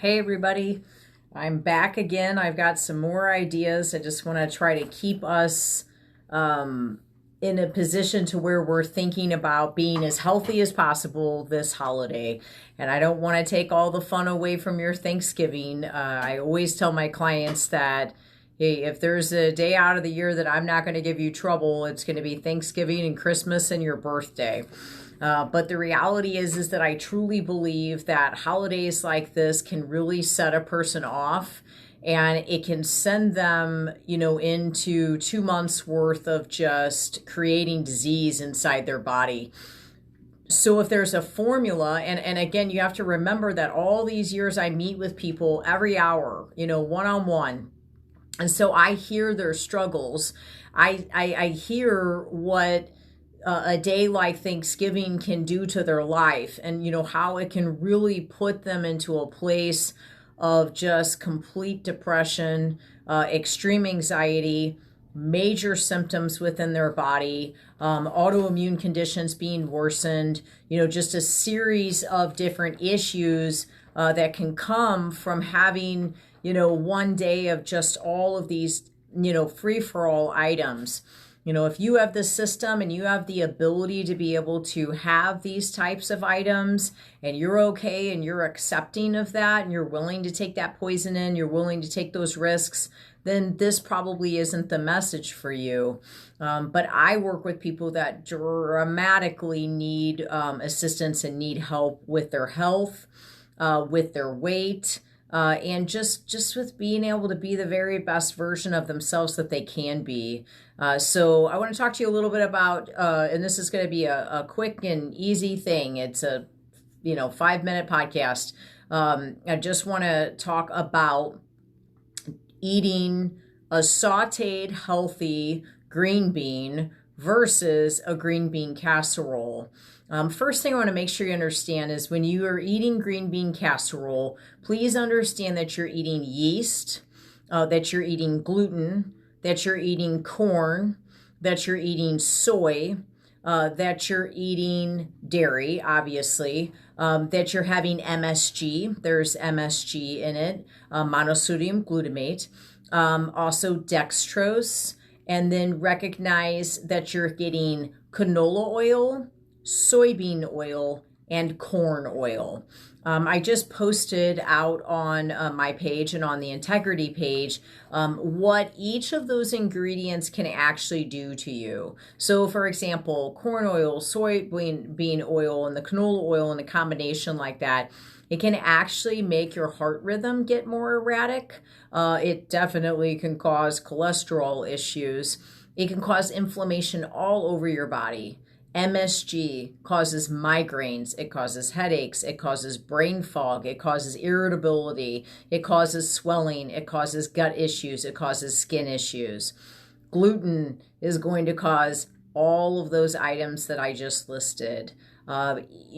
Hey everybody, I'm back again. I've got some more ideas. I just want to try to keep us in a position to where we're thinking about being as healthy as possible this holiday. And I don't want to take all the fun away from your Thanksgiving. I always tell my clients that, hey, if there's a day out of the year that I'm not going to give you trouble, it's going to be Thanksgiving and Christmas and your birthday. But the reality is that I truly believe that holidays like this can really set a person off, and it can send them, into 2 months worth of just creating disease inside their body. So if there's a formula, and again, you have to remember that all these years I meet with people every hour, one-on-one. And so I hear their struggles. I hear what a day like Thanksgiving can do to their life, and how it can really put them into a place of just complete depression, extreme anxiety, major symptoms within their body, autoimmune conditions being worsened, just a series of different issues that can come from having one day of just all of these free-for-all items. If you have the system and you have the ability to be able to have these types of items and you're okay and you're accepting of that and you're willing to take that poison in, you're willing to take those risks, then this probably isn't the message for you. But I work with people that dramatically need assistance and need help with their health, with their weight, and just with being able to be the very best version of themselves that they can be. So I want to talk to you a little bit about, and this is going to be a quick and easy thing. It's a 5-minute podcast. I just want to talk about eating a sauteed, healthy green bean versus a green bean casserole. First thing I want to make sure you understand is when you are eating green bean casserole, please understand that you're eating yeast, that you're eating gluten, that you're eating corn, that you're eating soy, that you're eating dairy, obviously, that you're having MSG. There's MSG in it, monosodium glutamate, also dextrose, and then recognize that you're getting canola oil, soybean oil, and corn oil. I just posted out on my page and on the integrity page what each of those ingredients can actually do to you. So for example, corn oil, soybean oil, and the canola oil in a combination like that, it can actually make your heart rhythm get more erratic. It definitely can cause cholesterol issues. It can cause inflammation all over your body. MSG causes migraines, it causes headaches, it causes brain fog, it causes irritability, it causes swelling, it causes gut issues, it causes skin issues. Gluten is going to cause all of those items that I just listed.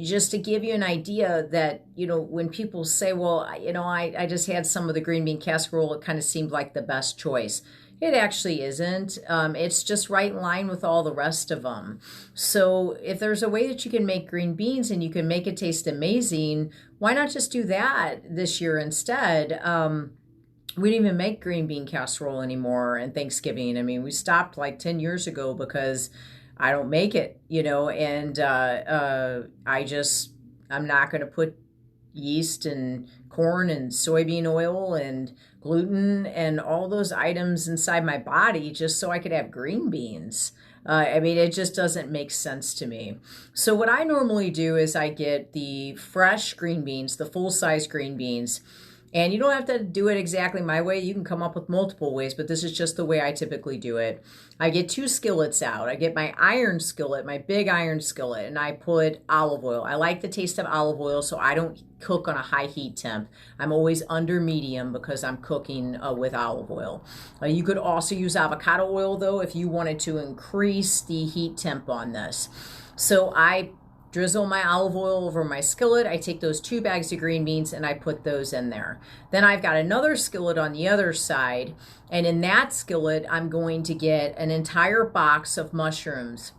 Just to give you an idea that, when people say, well, I just had some of the green bean casserole, it kind of seemed like the best choice. It actually isn't. It's just right in line with all the rest of them. So if there's a way that you can make green beans and you can make it taste amazing, why not just do that this year instead? We don't even make green bean casserole anymore in Thanksgiving. I mean, we stopped like 10 years ago because I don't make it, and I'm not going to put yeast and corn and soybean oil and gluten and all those items inside my body just so I could have green beans. It just doesn't make sense to me. So what I normally do is I get the fresh green beans, the full-size green beans. And you don't have to do it exactly my way. You can come up with multiple ways, but this is just the way I typically do it. I get 2 skillets out. I get my iron skillet, my big iron skillet, and I put olive oil. I like the taste of olive oil, so I don't cook on a high heat temp. I'm always under medium because I'm cooking with olive oil. You could also use avocado oil, though, if you wanted to increase the heat temp on this. So I drizzle my olive oil over my skillet. I take those 2 bags of green beans and I put those in there. Then I've got another skillet on the other side, and in that skillet I'm going to get an entire box of mushrooms.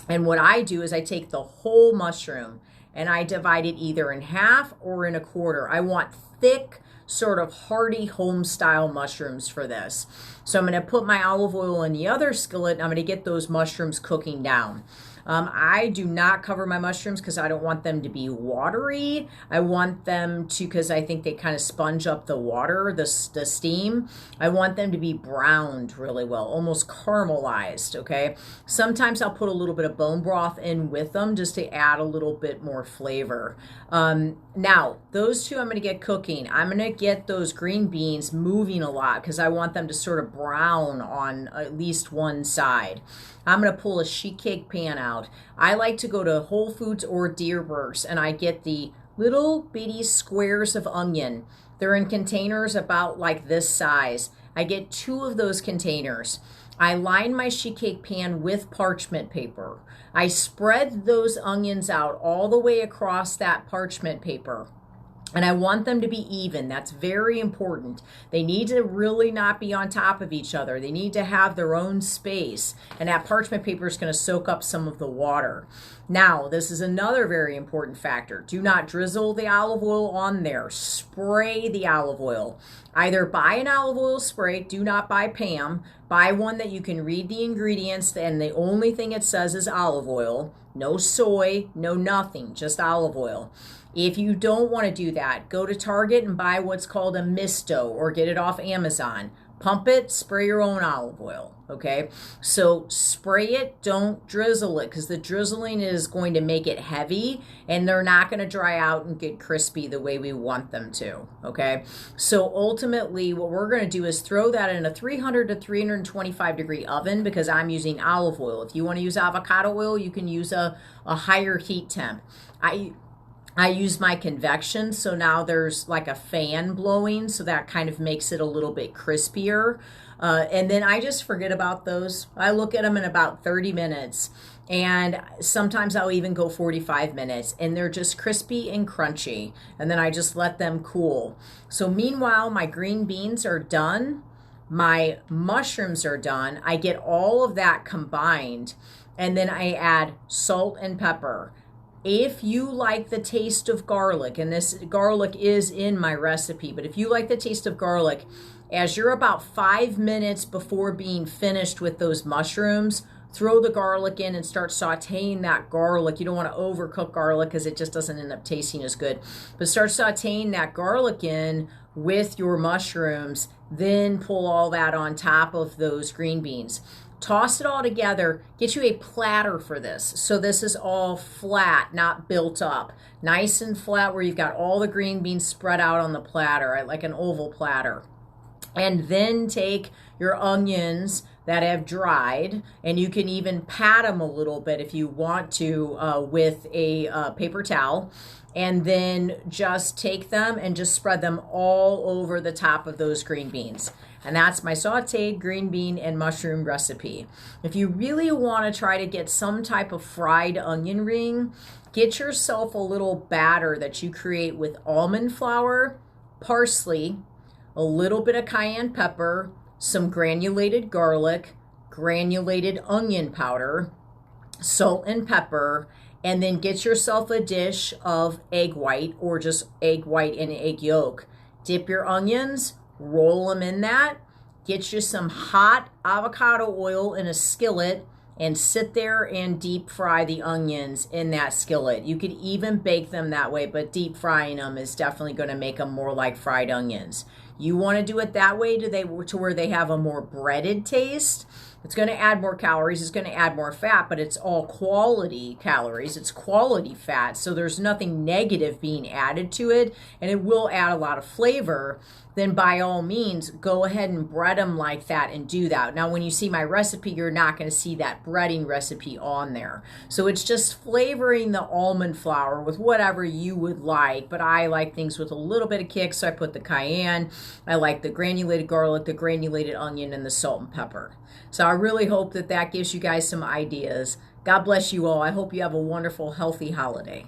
And what I do is I take the whole mushroom and I divide it either in half or in a quarter. I want thick, sort of hearty home style mushrooms for this. So I'm going to put my olive oil in the other skillet and I'm going to get those mushrooms cooking down. I do not cover my mushrooms because I don't want them to be watery. I want them to, because I think they kind of sponge up the water, the steam. I want them to be browned really well, almost caramelized, okay? Sometimes I'll put a little bit of bone broth in with them just to add a little bit more flavor. Now, those two I'm going to get cooking. I'm going to get those green beans moving a lot because I want them to sort of brown on at least one side. I'm going to pull a sheet cake pan out. I like to go to Whole Foods or Deerbergs and I get the little bitty squares of onion. They're in containers about like this size. I get 2 of those containers. I line my sheet cake pan with parchment paper. I spread those onions out all the way across that parchment paper. And I want them to be even. That's very important. They need to really not be on top of each other. They need to have their own space. And that parchment paper is going to soak up some of the water. Now, this is another very important factor. Do not drizzle the olive oil on there. Spray the olive oil. Either buy an olive oil spray. Do not buy Pam. Buy one that you can read the ingredients and the only thing it says is olive oil. No soy, no nothing, just olive oil. If you don't want to do that, go to Target and buy what's called a misto or get it off Amazon. Pump it, spray your own olive oil, okay? So spray it, don't drizzle it because the drizzling is going to make it heavy and they're not going to dry out and get crispy the way we want them to, okay? So ultimately what we're going to do is throw that in a 300 to 325 degree oven because I'm using olive oil. If you want to use avocado oil, you can use a higher heat temp. I use my convection, so now there's like a fan blowing, so that kind of makes it a little bit crispier. And then I just forget about those. I look at them in about 30 minutes, and sometimes I'll even go 45 minutes, and they're just crispy and crunchy, and then I just let them cool. So meanwhile, my green beans are done. My mushrooms are done. I get all of that combined, and then I add salt and pepper. If you like the taste of garlic, and this garlic is in my recipe, but if you like the taste of garlic, as you're about 5 minutes before being finished with those mushrooms, throw the garlic in and start sauteing that garlic. You don't want to overcook garlic because it just doesn't end up tasting as good. But start sauteing that garlic in with your mushrooms, then pull all that on top of those green beans. Toss it all together, get you a platter for this. So this is all flat, not built up. Nice and flat where you've got all the green beans spread out on the platter, like an oval platter. And then take your onions that have dried, and you can even pat them a little bit if you want to with a paper towel. And then just take them and just spread them all over the top of those green beans. And that's my sauteed green bean and mushroom recipe. If you really want to try to get some type of fried onion ring, get yourself a little batter that you create with almond flour, parsley, a little bit of cayenne pepper, some granulated garlic, granulated onion powder, salt and pepper, and then get yourself a dish of egg white or just egg white and egg yolk. Dip your onions, roll them in that, get you some hot avocado oil in a skillet, and sit there and deep fry the onions in that skillet. You could even bake them that way, but deep frying them is definitely going to make them more like fried onions. You want to do it that way to where they have a more breaded taste. It's going to add more calories, it's going to add more fat, but it's all quality calories, it's quality fat, so there's nothing negative being added to it, and it will add a lot of flavor. Then by all means, go ahead and bread them like that and do that. Now, when you see my recipe, you're not going to see that breading recipe on there. So it's just flavoring the almond flour with whatever you would like, but I like things with a little bit of kick, so I put the cayenne, I like the granulated garlic, the granulated onion, and the salt and pepper. So I really hope that gives you guys some ideas. God bless you all. I hope you have a wonderful, healthy holiday.